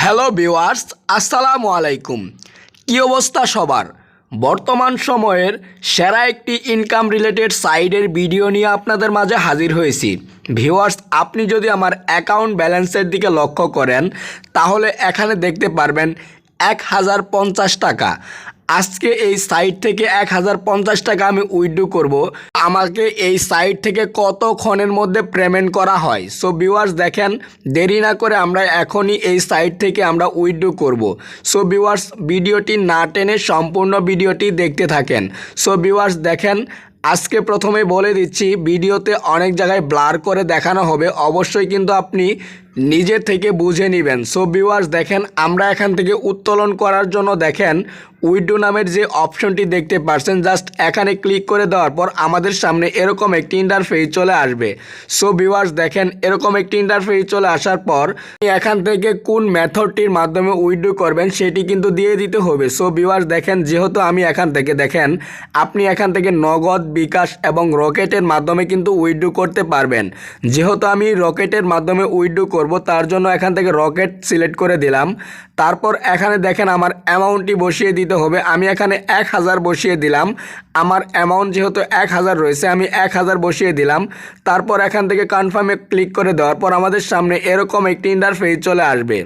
Hello viewers, আসসালামু আলাইকুম। কী অবস্থা সবার? বর্তমান সময়ের সেরা একটি ইনকাম রিলেটেড সাইটের ভিডিও নিয়ে আপনাদের মাঝে হাজির হয়েছি। ভিউয়ার্স, আপনি যদি আমার অ্যাকাউন্ট ব্যালেন্সের দিকে লক্ষ্য করেন তাহলে এখানে দেখতে পারবেন 1050 টাকা। আজকে এই সাইট থেকে 1050 টাকা আমি উইথড্র করব। আমাকে এই সাইট থেকে কতক্ষণের মধ্যে পেমেন্ট করা হয়। সো ভিউয়ার্স দেখেন, দেরি না করে আমরা এখনই এই সাইট থেকে আমরা উইথড্র করব। সো ভিউয়ার্স, ভিডিওটি না টেনে সম্পূর্ণ ভিডিওটি দেখতে থাকেন। সো ভিউয়ার্স দেখেন, আজকে প্রথমে বলে দিচ্ছি, ভিডিওতে অনেক জায়গায় ব্লার করে দেখানো হবে, অবশ্যই কিন্তু আপনি নিজে থেকে বুঝে নেবেন। সো ভিউয়ার্স দেখেন, আমরা এখান থেকে উত্তোলন করার জন্য দেখেন উইথড্র নামের যে অপশনটি দেখতে পাচ্ছেন, জাস্ট এখানে ক্লিক করে দেওয়ার পর আমাদের সামনে এরকম একটি ইন্টারফেস চলে আসবে। সো ভিউয়ার্স দেখেন, এরকম একটি ইন্টারফেস চলে আসার পর এখান থেকে কোন মেথডটির মাধ্যমে উইথড্র করবেন সেটি কিন্তু দিয়ে দিতে হবে। সো ভিউয়ার্স দেখেন, যেহেতু আমি এখান থেকে দেখেন আপনি এখান থেকে নগদ, বিকাশ এবং রকেটের মাধ্যমে কিন্তু উইথড্র করতে পারবেন। যেহেতু আমি রকেটের মাধ্যমে উইথড্র করব, তার জন্য এখান থেকে রকেট সিলেক্ট করে দিলাম। তারপর এখানে দেখেন আমার অ্যামাউন্টটি বসিয়ে দিতে হবে। আমি এখানে 1000 বসিয়ে দিলাম। আমার অ্যামাউন্ট যেহেতু 1000 রয়েছে, আমি 1000 বসিয়ে দিলাম। তারপর এখান থেকে কনফার্মে ক্লিক করে দেওয়ার পর আমাদের সামনে এরকম একটি ইন্টারফেস চলে আসবে।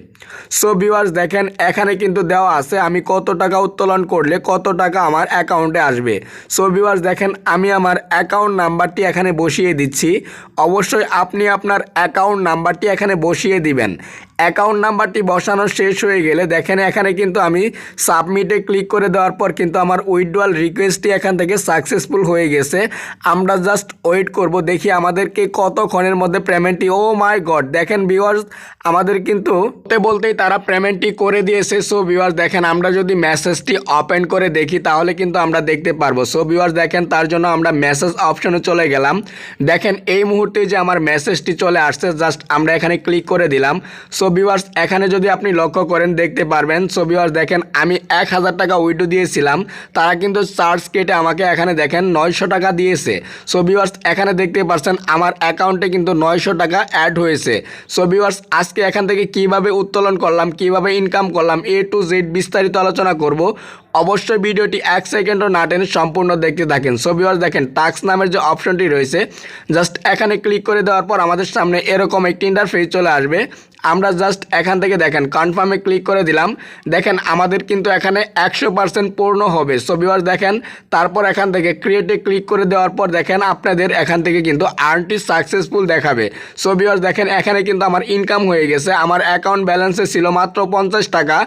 সো ভিউয়ার্স দেখেন, এখানে কিন্তু দেওয়া আছে আমি কত টাকা উত্তোলন করলে কত টাকা আমার অ্যাকাউন্টে আসবে। সো ভিউয়ার্স দেখেন, আমি আমার অ্যাকাউন্ট নাম্বারটি এখানে বসিয়ে দিচ্ছি। অবশ্যই আপনি আপনার অ্যাকাউন্ট নাম্বারটি এখানে বসিয়ে দিবেন। অ্যাকাউন্ট নাম্বারটি বসানো শেষ হয়ে গেলে দেখেন এখানে কিন্তু আমি সাবমিটে ক্লিক করে দেওয়ার পর কিন্তু আমার উইথড্রয়াল রিকোয়েস্টটি এখান থেকে সাকসেসফুল হয়ে গেছে। আমরা জাস্ট ওয়েট করব, দেখি আমাদেরকে কতক্ষণের মধ্যে পেমেন্টটি, ও মাই গড দেখেন ভিউয়ার্স, আমাদের কিন্তু বলতেই তারা পেমেন্টটি করে দিয়েছে। সো ভিউয়ার্স দেখেন, আমরা যদি মেসেজটি ওপেন করে দেখি তাহলে কিন্তু আমরা দেখতে পারবো। সো ভিউয়ার্স দেখেন, তার জন্য আমরা মেসেজ অপশনে চলে গেলাম। দেখেন এই মুহূর্তে যে আমার মেসেজটি চলে আসছে, জাস্ট আমরা এখানে ক্লিক করে দিলাম। সো ভিউয়ার্স এখানে যদি আপনি লক্ষ্য করেন দেখতে পারবেন। সো ভিউয়ার্স দেখেন, আমি 1000 টাকা উইথড্র দিয়েছিলাম, তারা কিন্তু চার্জ কেটে আমাকে এখানে দেখেন 900 টাকা দিয়েছে। সো ভিউয়ার্স এখানে দেখতে পাচ্ছেন আমার অ্যাকাউন্টে কিন্তু 900 টাকা অ্যাড হয়েছে। সো ভিউয়ার্স আজকে এখান থেকে কিভাবে উত্তোলন করলাম, কিভাবে ইনকাম করলাম, A to Z বিস্তারিত আলোচনা করব। অবশ্যই ভিডিওটি 1 সেকেন্ডও না টেনে সম্পূর্ণ দেখতে থাকেন। সো ভিউয়ার্স দেখেন, টাস্ক নামের যে অপশনটি রয়েছে, জাস্ট এখানে ক্লিক করে দেওয়ার পর আমাদের সামনে এরকম একটি ইন্টারফেস চলে আসবে। আমরা জাস্ট এখান থেকে দেখেন কনফার্মে ক্লিক করে দিলাম। দেখেন আমাদের কিন্তু এখানে 100% পূর্ণ হবে। সো ভিউয়ার্স দেখেন, তারপর এখান থেকে ক্রিয়েটে ক্লিক করে দেওয়ার পর দেখেন আপনাদের এখান থেকে কিন্তু আর্নটি সাকসেসফুল দেখাবে। সো ভিউয়ার্স দেখেন, এখানে কিন্তু আমার ইনকাম হয়ে গেছে। আমার অ্যাকাউন্ট ব্যালেন্সে ছিল মাত্র 50 টাকা।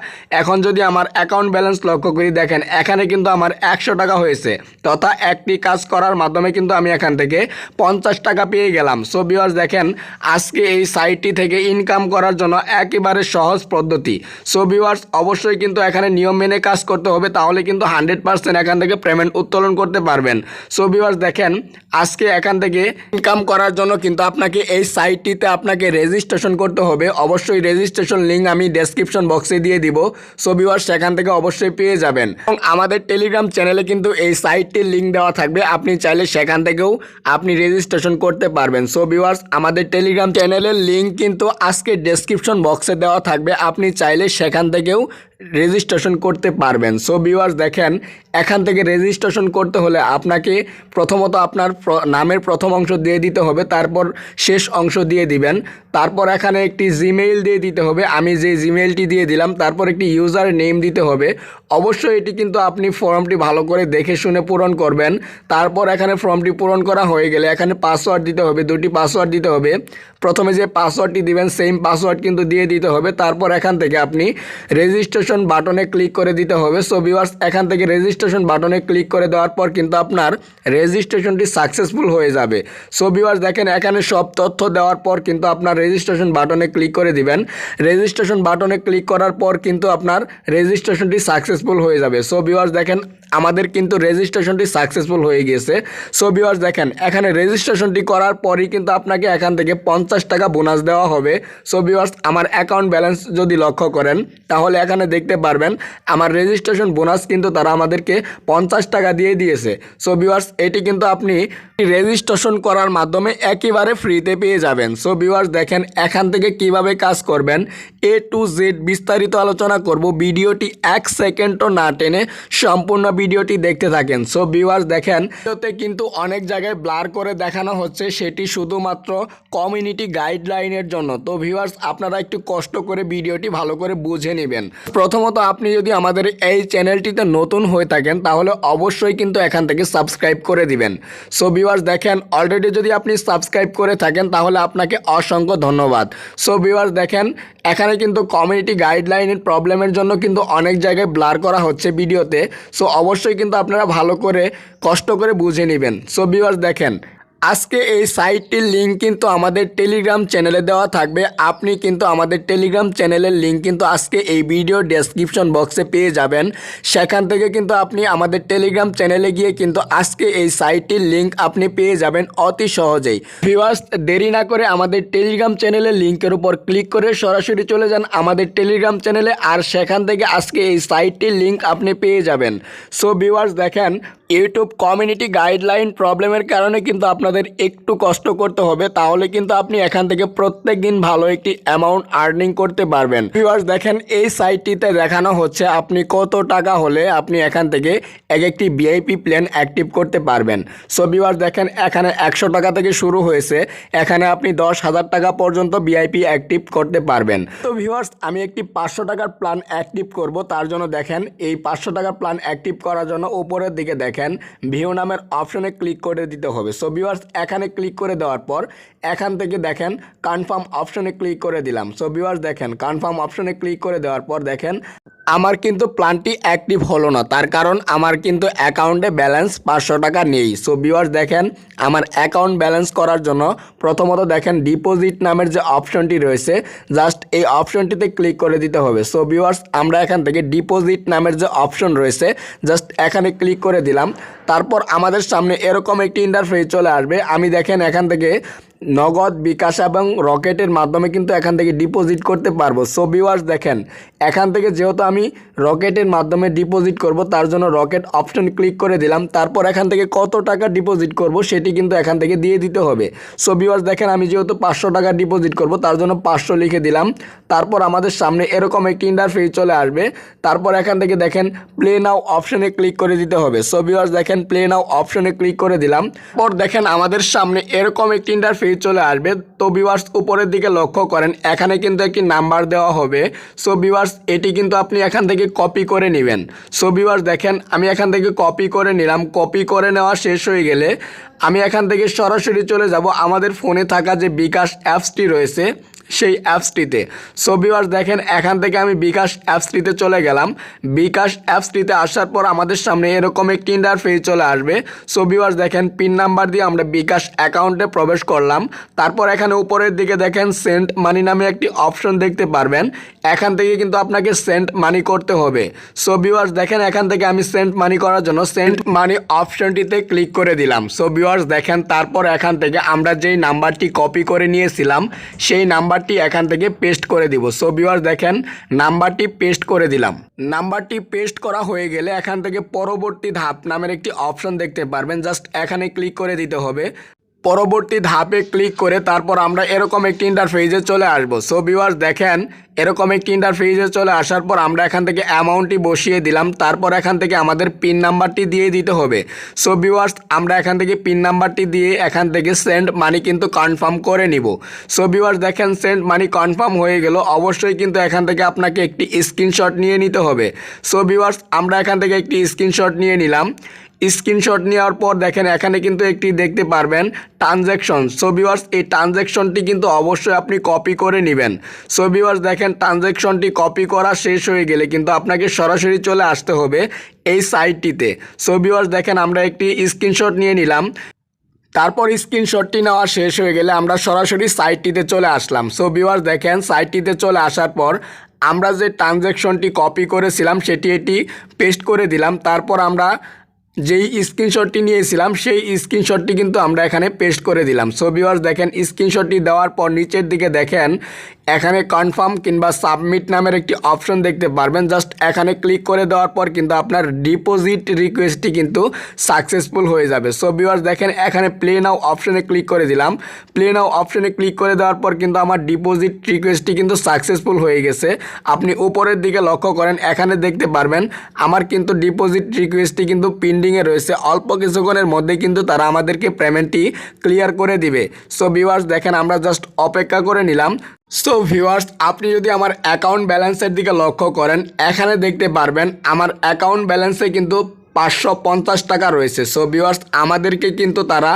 এখন যদি আমার অ্যাকাউন্ট ব্যালেন্স লক্ষ্য করি দেখেন এখানে কিন্তু আমার 100 টাকা হয়েছে, তথা একটি কাজ করার মাধ্যমে কিন্তু আমি এখান থেকে 50 টাকা পেয়ে গেলাম। সো ভিউয়ার্স দেখেন, আজকে এই সাইটটি থেকে ইনকাম করার জন্য একেবারে সহজ পদ্ধতি। সো ভিউয়ার্স অবশ্যই কিন্তু এখানে নিয়ম মেনে কাজ করতে হবে, তাহলে কিন্তু 100% এখান থেকে পেমেন্ট উত্তোলন করতে পারবেন। সো ভিউয়ার্স দেখেন, আজকে এখান থেকে ইনকাম করার জন্য কিন্তু আপনাকে এই সাইটটিতে আপনাকে রেজিস্ট্রেশন করতে হবে। অবশ্যই রেজিস্ট্রেশন লিঙ্ক আমি ডেসক্রিপশন বক্সে দিয়ে দিব। সো ভিউয়ার্স সেখান থেকে অবশ্যই পেয়ে যাবেন। এবং আমাদের টেলিগ্রাম চ্যানেলে কিন্তু এই সাইটটির লিঙ্ক দেওয়া থাকবে, আপনি চাইলে সেখান থেকেও আপনি রেজিস্ট্রেশন করতে পারবেন। সো ভিউয়ার্স আমাদের টেলিগ্রাম চ্যানেলের লিঙ্ক কিন্তু আজকে ডেসক্রিপশন বক্সে দেওয়া থাকবে, আপনি চাইলে সেখান থেকেও রেজিস্ট্রেশন করতে পারবেন। সো ভিউয়ার্স দেখেন, এখান থেকে রেজিস্ট্রেশন করতে হলে আপনাকে প্রথমত আপনার নামের প্রথম অংশ দিয়ে দিতে হবে, তারপর শেষ অংশ দিয়ে দিবেন। তারপর এখানে একটি জিমেইল দিয়ে দিতে হবে, আমি যে জিমেইলটি দিয়ে দিলাম। তারপর একটি ইউজার নেম দিতে হবে। অবশ্যই এটি কিন্তু আপনি ফর্মটি ভালো করে দেখে শুনে পূরণ করবেন। তারপর এখানে ফর্মটি পূরণ করা হয়ে গেলে এখানে পাসওয়ার্ড দিতে হবে, 2টি পাসওয়ার্ড দিতে হবে। প্রথমে যে পাসওয়ার্ডটি দিবেন সেম পাসওয়ার্ড কিন্তু দিয়ে দিতে হবে। তারপর এখান থেকে আপনি রেজিস্ট্রেশন বাটনে ক্লিক করে দিতে হবে। সো ভিউয়ার্স এখান থেকে রেজিস্ট্রেশন বাটনে ক্লিক করে দেওয়ার পর কিন্তু আপনার রেজিস্ট্রেশনটি সাকসেসফুল হয়ে যাবে। সো ভিউয়ার্স দেখেন, এখানে সব তথ্য দেওয়ার পর কিন্তু আপনার রেজিস্ট্রেশন বাটনে ক্লিক করে দিবেন। রেজিস্ট্রেশন বাটনে ক্লিক করার পর কিন্তু আপনার রেজিস্ট্রেশনটি সাকসেসফুল হয়ে যাবে। সো ভিউয়ার্স দেখেন, আমাদের কিন্তু রেজিস্ট্রেশনটি সাকসেসফুল হয়ে গিয়েছে। সো ভিউয়ার্স দেখেন এখানে রেজিস্ট্রেশনটি করার পরই কিন্তু আপনাকে এখান থেকে 50 টাকা বোনাস দেওয়া হবে। সো ভিউয়ার্স আমার অ্যাকাউন্ট ব্যালেন্স যদি লক্ষ্য করেন তাহলে এখানে দেখতে পারবেন আমার রেজিস্ট্রেশন বোনাস কিন্তু তারা আমাদেরকে 50 টাকা দিয়ে দিয়েছে। সো ভিউয়ার্স এটি কিন্তু আপনি রেজিস্ট্রেশন করার মাধ্যমে একেবারে ফ্রিতে পেয়ে যাবেন। সো ভিউয়ার্স দেখেন এখান থেকে কিভাবে কাজ করবেন A to Z বিস্তারিত আলোচনা করব। ভিডিওটি 1 সেকেন্ডও না টেনে সম্পূর্ণ ভিডিওটি দেখতে থাকেন। সো ভিউয়ার্স দেখেন ভিডিওতে কিন্তু অনেক জায়গায় ব্লার করে দেখানো হচ্ছে, সেটি শুধুমাত্র কমিউনিটি গাইডলাইনের জন্য। তো ভিউয়ার্স আপনারা একটু কষ্ট করে ভিডিওটি ভালো করে বুঝে নেবেন। প্রথমত আপনি যদি আমাদের এই চ্যানেলটিতে নতুন হয়ে থাকেন তাহলে অবশ্যই কিন্তু এখান থেকে সাবস্ক্রাইব করে দিবেন। সো ভিউয়ার্স দেখেন অলরেডি যদি আপনি সাবস্ক্রাইব করে থাকেন তাহলে আপনাকে অসংখ্য ধন্যবাদ। সো ভিউয়ার্স দেখেন এখানে কিন্তু কমিউনিটি গাইডলাইনের প্রবলেমের জন্য কিন্তু অনেক জায়গায় ব্লার করা হচ্ছে ভিডিওতে। সো অবশ্যই কিন্তু আপনারা ভালো করে কষ্ট করে বুঝে নেবেন। সো ভিউয়ার্স দেখেন আজকে এই সাইটটির লিঙ্ক কিন্তু আমাদের টেলিগ্রাম চ্যানেলে দেওয়া থাকবে। আপনি কিন্তু আমাদের টেলিগ্রাম চ্যানেলের লিঙ্ক কিন্তু আজকে এই ভিডিও ডেসক্রিপশন বক্সে পেয়ে যাবেন। সেখান থেকে কিন্তু আপনি আমাদের টেলিগ্রাম চ্যানেলে গিয়ে কিন্তু আজকে এই সাইটটির লিঙ্ক আপনি পেয়ে যাবেন অতি সহজেই। ভিউয়ার্স দেরি না করে আমাদের টেলিগ্রাম চ্যানেলের লিঙ্কের উপর ক্লিক করে সরাসরি চলে যান আমাদের টেলিগ্রাম চ্যানেলে, আর সেখান থেকে আজকে এই সাইটটির লিঙ্ক আপনি পেয়ে যাবেন। সো ভিউয়ার্স দেখেন ইউটিউব কমিউনিটি গাইডলাইন প্রবলেমের কারণে কিন্তু আপনাদের একটু কষ্ট করতে হবে, তাহলে কিন্তু আপনি এখান থেকে প্রত্যেক দিন ভালো একটি অ্যামাউন্ট আর্নিং করতে পারবেন। ভিউয়ার্স দেখেন এই সাইটটিতে দেখানো হচ্ছে আপনি কত টাকা হলে আপনি এখান থেকে একটি ভিআইপি প্ল্যান অ্যাক্টিভ করতে পারবেন। সো ভিউয়ার্স দেখেন এখানে 100 টাকা থেকে শুরু হয়েছে, এখানে আপনি 10,000 টাকা পর্যন্ত ভিআইপি অ্যাক্টিভ করতে পারবেন। তো ভিউয়ার্স আমি একটি 500 টাকার প্ল্যান অ্যাক্টিভ করব, তার জন্য দেখেন এই 500 টাকার প্ল্যান অ্যাক্টিভ করার জন্য উপরের দিকে দেখেন ভিউ নামের অপশনে ক্লিক করে দিতে হবে। সো ভিউয়ার্স এখানে ক্লিক করে দেওয়ার পর এখান থেকে দেখেন কনফার্ম অপশনে ক্লিক করে দিলাম। সো ভিউয়ার্স দেখেন কনফার্ম অপশনে ক্লিক করে দেওয়ার পর দেখেন আমার কিন্তু প্ল্যানটি অ্যাক্টিভ হলো না, তার কারণ আমার কিন্তু অ্যাকাউন্টে ব্যালেন্স 500 টাকা নেই। সো ভিউয়ার্স দেখেন আমার অ্যাকাউন্ট ব্যালেন্স করার জন্য প্রথমত দেখেন ডিপোজিট নামের যে অপশনটি রয়েছে জাস্ট এই অপশনটিতে ক্লিক করে দিতে হবে। সো ভিউয়ার্স আমরা এখান থেকে ডিপোজিট নামের যে অপশন রয়েছে জাস্ট এখানে ক্লিক করে দিলাম। তারপর আমাদের সামনে এরকম একটি ইন্টারফেস চলে আসবে। আমি দেখেন এখান থেকে নগদ, বিকাশ এবং রকেটের মাধ্যমে কিন্তু এখান থেকে ডিপোজিট করতে পারবো। সো ভিউয়ার্স দেখেন এখান থেকে যেহেতু আমি রকেটের মাধ্যমে ডিপোজিট করব তার জন্য রকেট অপশন ক্লিক করে দিলাম। তারপর এখান থেকে কত টাকা ডিপোজিট করব সেটি কিন্তু এখান থেকে দিয়ে দিতে হবে। সো ভিউয়ার্স দেখেন আমি যেহেতু 500 টাকা ডিপোজিট করব তার জন্য 500 লিখে দিলাম। তারপর আমাদের সামনে এরকম একটি ইন্টারফেস চলে আসবে। তারপর এখান থেকে দেখেন প্লে নাও অপশনে ক্লিক করে দিতে হবে। সো ভিউয়ার্স দেখেন প্লে নাও অপশনে ক্লিক করে দিলাম। পর দেখেন আমাদের সামনে এরকম একটি ইন্টারফেস চলে আসবে। তো ভিউয়ার্স উপরের দিকে লক্ষ্য করেন এখানে কিন্তু একটি নাম্বার দেওয়া হবে। সো ভিউয়ার্স এটি কিন্তু আপনি এখান থেকে কপি করে নেবেন। সো ভিউয়ার্স দেখেন আমি এখান থেকে কপি করে নিলাম। কপি করে নেওয়া শেষ হয়ে গেলে আমি এখান থেকে সরাসরি চলে যাব আমাদের ফোনে থাকা যে বিকাশ অ্যাপসটি রয়েছে সেই অ্যাপসটিতে। সো ভিউয়ার্স দেখেন এখান থেকে আমি বিকাশ অ্যাপসটিতে চলে গেলাম। বিকাশ অ্যাপসটিতে আসার পর আমাদের সামনে এরকম একটি ইন্টারফেস চলে আসবে। সো ভিউয়ার্স দেখেন পিন নাম্বার দিয়ে আমরা বিকাশ অ্যাকাউন্টে প্রবেশ করলাম। তারপর এখানে উপরের দিকে দেখেন সেন্ড মানি নামে একটি অপশন দেখতে পারবেন। এখান থেকে কিন্তু আপনাকে সেন্ড মানি করতে হবে। সো ভিউয়ার্স দেখেন এখান থেকে আমি সেন্ড মানি করার জন্য সেন্ড মানি অপশনটিতে ক্লিক করে দিলাম। সো ভিউয়ার্স দেখেন তারপর এখান থেকে আমরা যেই নাম্বারটি কপি করে নিয়েছিলাম সেই নাম্বারটি এখান থেকে পেস্ট করে দিব। সো ভিউয়ার্স দেখেন নাম্বারটি পেস্ট করে দিলাম। নাম্বারটি পেস্ট করা হয়ে গেলে এখান থেকে পরবর্তী ধাপ নামের একটি অপশন দেখতে পারবেন, জাস্ট এখানে ক্লিক করে দিতে হবে। পরবর্তী ধাপে ক্লিক করে তারপর আমরা এরকম একটি ইন্টারফেসে চলে আসব। সো ভিউয়ার্স দেখেন এরকম একটি ইন্টারফেসে চলে আসার পর আমরা এখান থেকে অ্যামাউন্টটি বসিয়ে দিলাম। তারপর এখান থেকে আমাদের পিন নাম্বারটি দিয়ে দিতে হবে। সো ভিউয়ার্স আমরা এখান থেকে পিন নাম্বারটি দিয়ে এখান থেকে সেন্ড মানি কিন্তু কনফার্ম করে নিব। সো ভিউয়ার্স দেখেন সেন্ড মানি কনফার্ম হয়ে গেল। অবশ্যই কিন্তু এখান থেকে আপনাকে একটি স্ক্রিনশট নিয়ে নিতে হবে। সো ভিউয়ার্স আমরা এখান থেকে একটি স্ক্রিনশট নিয়ে নিলাম। স্ক্রিনশট নেওয়ার পর দেখেন এখানে কিন্তু একটি দেখতে পারবেন ট্রানজ্যাকশন। সো ভিউয়ার্স এই ট্রানজ্যাকশনটি কিন্তু অবশ্যই আপনি কপি করে নেবেন। সো ভিউয়ার্স দেখেন ট্রানজ্যাকশনটি কপি করা শেষ হয়ে গেলে কিন্তু আপনাকে সরাসরি চলে আসতে হবে এই সাইটটিতে। সো ভিউয়ার্স দেখেন আমরা একটি স্ক্রিনশট নিয়ে নিলাম। তারপর স্ক্রিনশটটি নেওয়া শেষ হয়ে গেলে আমরা সরাসরি সাইটটিতে চলে আসলাম। সো ভিউয়ার্স দেখেন সাইটটিতে চলে আসার পর আমরা যে ট্রানজ্যাকশনটি কপি করেছিলাম এটি পেস্ট করে দিলাম। তারপর আমরা যেই স্ক্রিনশটটি নিয়েছিলাম সেই স্ক্রিনশটটি কিন্তু আমরা এখানে পেস্ট করে দিলাম। সো ভিউয়ার্স দেখেন, স্ক্রিনশটটি দেওয়ার পর নিচের দিকে দেখেন এখানে কনফার্ম কিংবা সাবমিট নামের একটি অপশন দেখতে পারবেন। জাস্ট এখানে ক্লিক করে দেওয়ার পর কিন্তু আপনার ডিপোজিট রিকোয়েস্টটি কিন্তু সাকসেসফুল হয়ে যাবে। সো ভিউয়ার্স দেখেন, এখানে প্লে নাও অপশনে ক্লিক করে দিলাম। প্লে নাও অপশনে ক্লিক করে দেওয়ার পর কিন্তু আমার ডিপোজিট রিকোয়েস্টটি কিন্তু সাকসেসফুল হয়ে গেছে। আপনি উপরের দিকে লক্ষ্য করেন, এখানে দেখতে পারবেন আমার কিন্তু ডিপোজিট রিকোয়েস্টটি কিন্তু পেন্ডিংয়ে রয়েছে। অল্প কিছুক্ষণের মধ্যে কিন্তু তারা আমাদেরকে পেমেন্টটি ক্লিয়ার করে দিবে। সো ভিউয়ার্স দেখেন, আমরা জাস্ট অপেক্ষা করে নিলাম। সো ভিউয়ার্স, আপনি যদি আমার অ্যাকাউন্ট ব্যালেন্সের দিকে লক্ষ্য করেন, এখানে দেখতে পারবেন আমার অ্যাকাউন্ট ব্যালেন্সে কিন্তু 550 টাকা রয়েছে। সো ভিউয়ার্স, আমাদেরকে কিন্তু তারা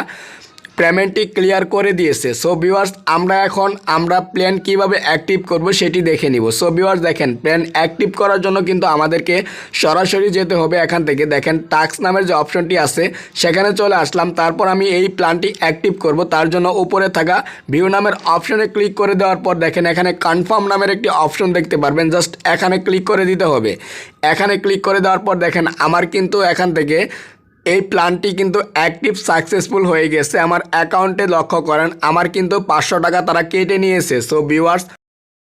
পেমেন্টটি ক্লিয়ার করে দিয়েছে। সো ভিউয়ার্স, আমরা প্ল্যান কিভাবে অ্যাক্টিভ করব সেটি দেখে নিব। সো ভিউয়ার্স দেখেন, প্ল্যান অ্যাক্টিভ করার জন্য কিন্তু আমাদেরকে সরাসরি যেতে হবে। এখান থেকে দেখেন টাস্ক নামের যে অপশনটি আছে সেখানে চলে আসলাম। তারপর আমি এই প্ল্যানটি অ্যাক্টিভ করব, তার জন্য উপরে থাকা ভিউ নামের অপশনে ক্লিক করে দেওয়ার পর দেখেন এখানে কনফার্ম নামের একটি অপশন দেখতে পারবেন। জাস্ট এখানে ক্লিক করে দিতে হবে। এখানে ক্লিক করে দেওয়ার পর দেখেন আমার কিন্তু এখান থেকে এই প্ল্যানটি কিন্তু অ্যাক্টিভ সাকসেসফুল হয়ে গেছে। আমার অ্যাকাউন্টে লক্ষ্য করেন আমার কিন্তু 500 টাকা তারা কেটে নিয়েছে। So viewers,